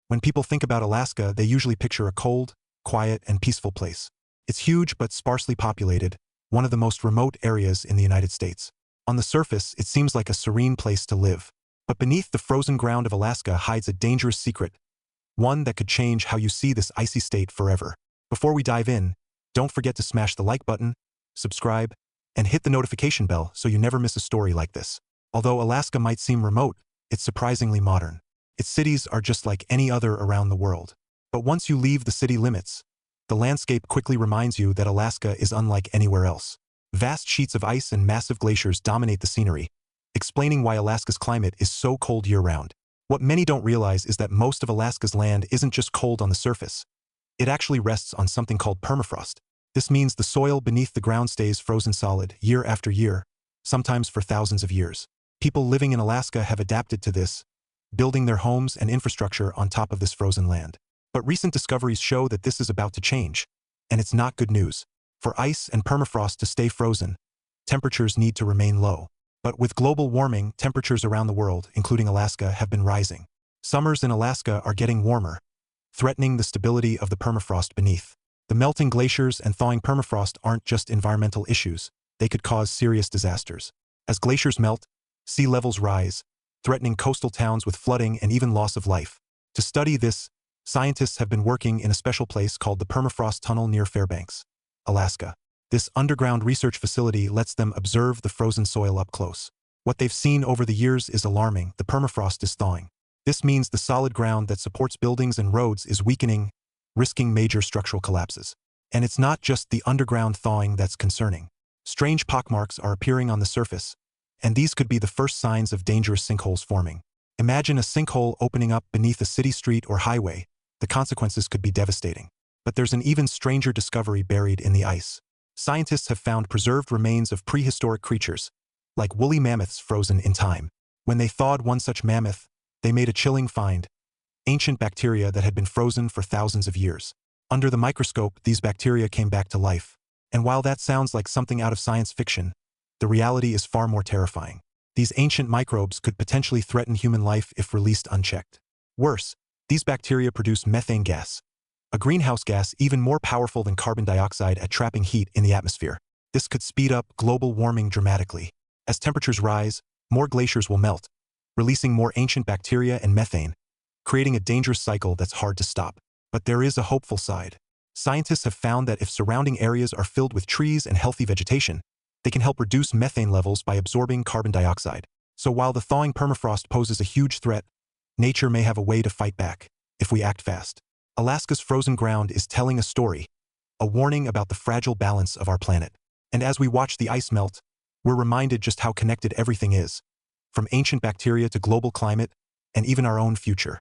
When people think about Alaska, they usually picture a cold, quiet, and peaceful place. It's huge but sparsely populated, one of the most remote areas in the United States. On the surface, it seems like a serene place to live. But beneath the frozen ground of Alaska hides a dangerous secret, one that could change how you see this icy state forever. Before we dive in, don't forget to smash the like button, subscribe, and hit the notification bell so you never miss a story like this. Although Alaska might seem remote, it's surprisingly modern. Its cities are just like any other around the world. But once you leave the city limits, the landscape quickly reminds you that Alaska is unlike anywhere else. Vast sheets of ice and massive glaciers dominate the scenery, explaining why Alaska's climate is so cold year-round. What many don't realize is that most of Alaska's land isn't just cold on the surface. It actually rests on something called permafrost. This means the soil beneath the ground stays frozen solid year after year, sometimes for thousands of years. People living in Alaska have adapted to this, building their homes and infrastructure on top of this frozen land. But recent discoveries show that this is about to change, and it's not good news. For ice and permafrost to stay frozen, temperatures need to remain low. But with global warming, temperatures around the world, including Alaska, have been rising. Summers in Alaska are getting warmer, threatening the stability of the permafrost beneath. The melting glaciers and thawing permafrost aren't just environmental issues, they could cause serious disasters. As glaciers melt, sea levels rise, threatening coastal towns with flooding and even loss of life. To study this, scientists have been working in a special place called the Permafrost Tunnel near Fairbanks, Alaska. This underground research facility lets them observe the frozen soil up close. What they've seen over the years is alarming. The permafrost is thawing. This means the solid ground that supports buildings and roads is weakening, risking major structural collapses. And it's not just the underground thawing that's concerning. Strange pockmarks are appearing on the surface, and these could be the first signs of dangerous sinkholes forming. Imagine a sinkhole opening up beneath a city street or highway. The consequences could be devastating. But there's an even stranger discovery buried in the ice. Scientists have found preserved remains of prehistoric creatures, like woolly mammoths frozen in time. When they thawed one such mammoth, they made a chilling find: ancient bacteria that had been frozen for thousands of years. Under the microscope, these bacteria came back to life. And while that sounds like something out of science fiction, the reality is far more terrifying. These ancient microbes could potentially threaten human life if released unchecked. Worse, these bacteria produce methane gas, a greenhouse gas even more powerful than carbon dioxide at trapping heat in the atmosphere. This could speed up global warming dramatically. As temperatures rise, more glaciers will melt, releasing more ancient bacteria and methane, creating a dangerous cycle that's hard to stop. But there is a hopeful side. Scientists have found that if surrounding areas are filled with trees and healthy vegetation, they can help reduce methane levels by absorbing carbon dioxide. So while the thawing permafrost poses a huge threat, nature may have a way to fight back, if we act fast. Alaska's frozen ground is telling a story, a warning about the fragile balance of our planet. And as we watch the ice melt, we're reminded just how connected everything is, from ancient bacteria to global climate, and even our own future.